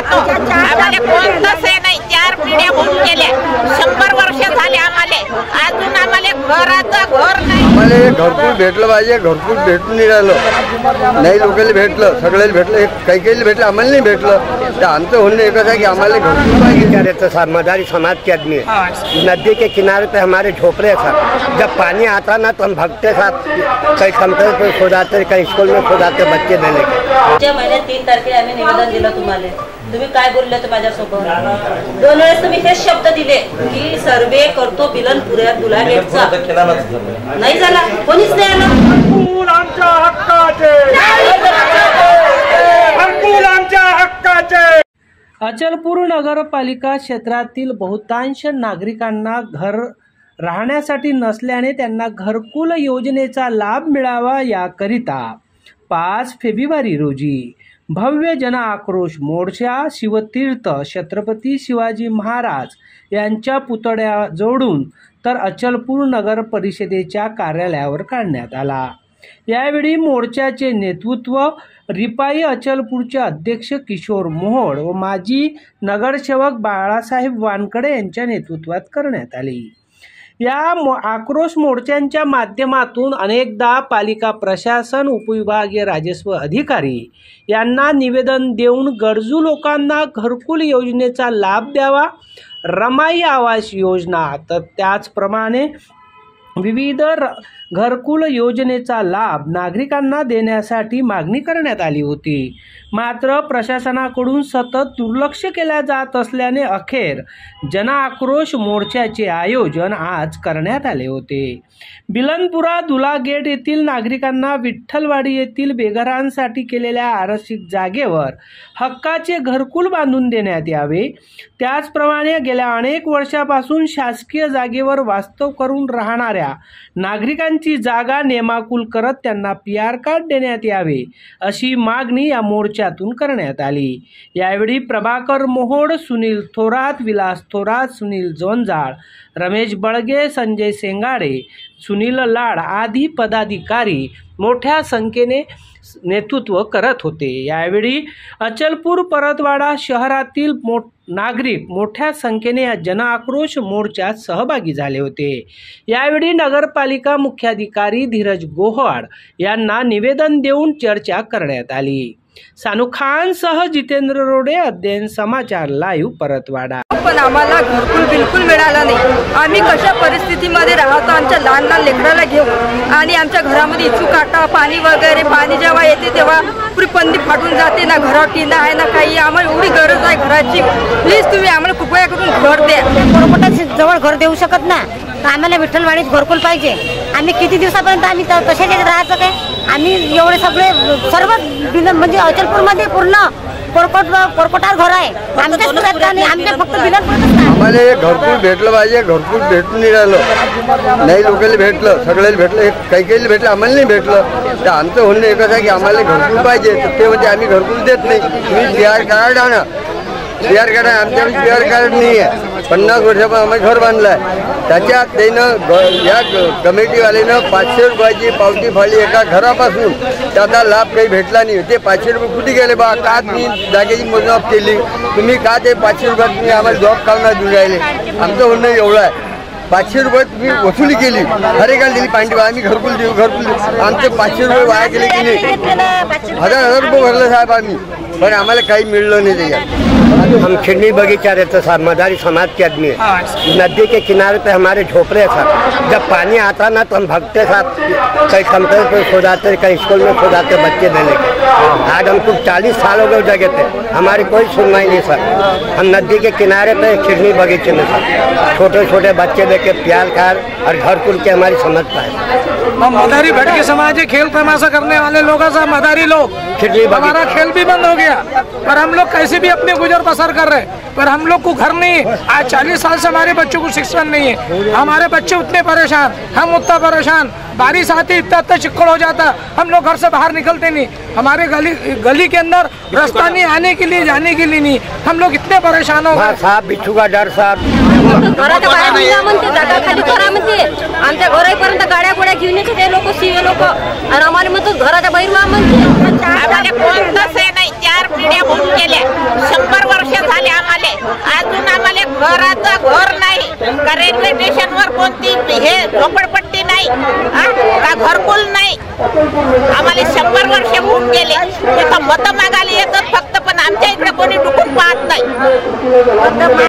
राहतो, आम्हाला कोणतंच हे नाही। 4 पिढ्या होऊन गेल्या, 100 वर्ष झाले आम्हाला, अजून आम्हाला घराचं घर नाही। आम्हाला घरकुल भेटलं पाहिजे, घरकुल भेटून नाही राहिलं, नाही लोकांना भेटलं, सगळ्याला भेटलं, काही काही भेटलं, आम्हाला नाही भेटलं। तर आमचं म्हणणं एकच आहे की आम्हाला घरकुल पाहिजे। मदारी समाज के आदमी है, नदी के किनारे पे हमारे झोपड़े सर, जब पानी आता ना तो हम भगते साथ कहीं कंप्यूटर पे खोदाते, कहीं स्कूल में खोदाते बच्चे देने के। महिन्यात 3 तारखेला आम्ही निवेदन दिलं तुम्हाला, तुम्ही काय बोलले तर माझ्यासोबत 2 वेळेस तुम्ही हेच शब्द दिले की सर्वे करतो बिलनपुऱ्या दुलागेटचा, नाही झाला, कोणीच नाही आलं। आमच्या हक्काचे, आमच्या हक्काचे। अचलपूर नगरपालिका क्षेत्रातील बहुतांश नागरिकांना घर राहण्यासाठी नसल्याने त्यांना घरकुल योजनेचा लाभ मिळावा याकरिता 5 फेब्रुवारी रोजी भव्य जन आक्रोश मोर्चा शिवतीर्थ छत्रपती शिवाजी महाराज यांच्या पुतळ्या जोडून तर अचलपूर नगर परिषदेच्या कार्यालयावर काढण्यात आला। यावेळी मोर्चाचे नेतृत्व रिपाई अचलपूरचे अध्यक्ष किशोर मोहोळ व माजी नगरसेवक बाळासाहेब वानकडे यांच्या नेतृत्वात करण्यात आली। या आक्रोश मोर्चांच्या माध्यमातून अनेकदा पालिका प्रशासन, उपविभागीय राजस्व अधिकारी यांना निवेदन देऊन गरजू लोकांना घरकुल योजनेचा लाभ द्यावा, रमाई आवास योजना तर त्याचप्रमाणे विविध घरकुल योजनेचा लाभ नागरिकांना देण्यासाठी मागणी करण्यात आली होती। मात्र प्रशासनाकडून सतत दुर्लक्ष केले जात असल्याने अखेर जन आक्रोश मोर्चाचे आयोजन आज करण्यात आले होते। बिलनपुरा दुलागेट येथील नागरिकांना विठ्ठलवाडी येथील बेघरांसाठी केलेल्या आरक्षित जागेवर हक्काचे घरकुल बांधून देण्यात यावे, त्याचप्रमाणे गेल्या अनेक वर्षापासून शासकीय जागेवर वास्तव करून राहणाऱ्या नागरिकांची जागा नेमाकुल करत त्यांना PR कार्ड देण्यात यावे अशी मागणी या मोर्चातून करण्यात आली। यावेळी प्रभाकर मोहोळ, सुनील थोरात, विलास थोरात, सुनील जोंजाळ, रमेश बळगे, संजय सेंगाडे, सुनील लाड आदी पदाधिकारी मोठ्या संख्येने नेतृत्व करत होते। यावेळी अचलपूर परतवाडा शहरातील नागरिक मोठ्या संख्येने या जन आक्रोश मोर्चात सहभागी झाले होते। यावेळी नगरपालिका मुख्याधिकारी धीरज गोहवाड यांना निवेदन देऊन चर्चा करण्यात आली। सानू खान सह जितेंद्र रोडे, अध्ययन समाचार लाईव्ह, परतवाडा। पण आम्हाला घरकुल बिलकुल मिळाला नाही। आम्ही कशा परिस्थितीमध्ये राहतो, आमच्या लहान लहान लेकराला घेऊन, आणि आमच्या घरामध्ये इचू काटा, पाणी वगैरे, पाणी जेव्हा येते तेव्हा पुरी पंदी फाटून जाते, ना घरावर टीना आहे ना काही। आम्हाला एवढी गरज आहे घराची, प्लीज तुम्ही आम्हाला कृपया करून घर द्या। कोरकोटा जवळ घर देऊ शकत ना, तर आम्हाला विठ्ठलवाडीत घरकुल पाहिजे। आम्ही किती दिवसापर्यंत आम्ही तशाच राहायचं काय? आम्ही एवढे सगळे सर्व म्हणजे अचलपूरमध्ये पूर्ण कोरकोटार घर आहे आमच्या फक्त आम्हाला घरकुल भेटलं पाहिजे, घरकुल भेटून नाही राहिलं, नाही लोकांना भेटलं, सगळ्याला भेटलं, काही काही भेटलं, आम्हाला नाही भेटलं। तर आमचं म्हणणं एकच आहे की आम्हाला घरकुल पाहिजे। तर ते म्हणजे आम्ही घरकुल देत नाही, तुम्ही PR कार्ड आणा, PR कार्ड आहे आमच्याकडे, PR कार्ड नाही आहे। 50 वर्षापासून आम्ही घर बांधलं आहे, त्याच्यात त्यानं या कमिटीवाल्यानं 500 रुपयाची पावती फाळली एका घरापासून, त्याचा लाभ काही भेटला नाही। ते 500 रुपये कुठे गेले बा? का तुम्ही जागेची मोजमाप केली? तुम्ही का ते 500 रुपयात तुम्ही आम्हाला जॉब काढून देऊन राहिले? आमचं म्हणणं एवढं आहे, 500 रुपये तुम्ही वसुली केली, हरेकाला दिली पांडवा, आम्ही घरकुल देऊ घरकुल देऊ, आमचे 500 रुपये वाया गेले की नाही? हजार रुपये भरले साहेब आम्ही, पण आम्हाला काही मिळलं नाही त्याच्यात। हम खिड़नी बगीचा रहते सर, मदारी समाज के आदमी है, नदी के किनारे पे हमारे झोपड़े सर, जब पानी आता ना तो हम भगते साथ कहीं कंप्यूटर पे खोदाते, कहीं स्कूल में खोदाते बच्चे देने के। आज हमको 40 साल हो गए जगह पे, हमारी कोई सुनवाई नहीं सर। हम नदी के किनारे पे खिड़नी बगीचे में सर छोटे छोटे बच्चे देके PR कार्ड और घरकुल के हमारी समझता है। हम मदारी भटके समाज है, खेल तमाशा करने वाले लोग हैं, मदारी लोग, हमारा खेल भी बंद हो गया, पर हम लोग कैसे भी अपने गुजर बसर कर रहे हैं, पर हम लोग को घर नहीं है। आज 40 साल से हमारे बच्चों को शिक्षण नहीं है, हमारे बच्चे उतने परेशान, हम उतना परेशान, बारिश आती इतना चिक्कड़ हो जाता, हम लोग घर से बाहर निकलते नहीं, हमारे गली के अंदर रास्ता नहीं, आने के लिए जाने के लिए नहीं, हम लोग इतने परेशान हो गए साहब। बिच्छू का डर साहब, घराच्या बाहेर म्हणते, जागा खाली करा म्हणते, आमच्या घरापर्यंत गाड्या गोड्या घेऊन येते ते लोक, सीए लोक, आणि आम्हाला म्हणतो घराच्या बाहेर म्हणते। आम्हाला कोणतंच हे नाही, 4 पिढ्या होऊन गेल्या, 100 वर्ष का रेल्वे स्टेशनवर कोणती हे झोपडपट्टी नाही, का घरकुल नाही. आम्हाला 100 वर्ष होऊन गेले. तिथं मतं मागायला येतात फक्त, पण आमच्या इकडे कोणी डुकून पाहत नाही.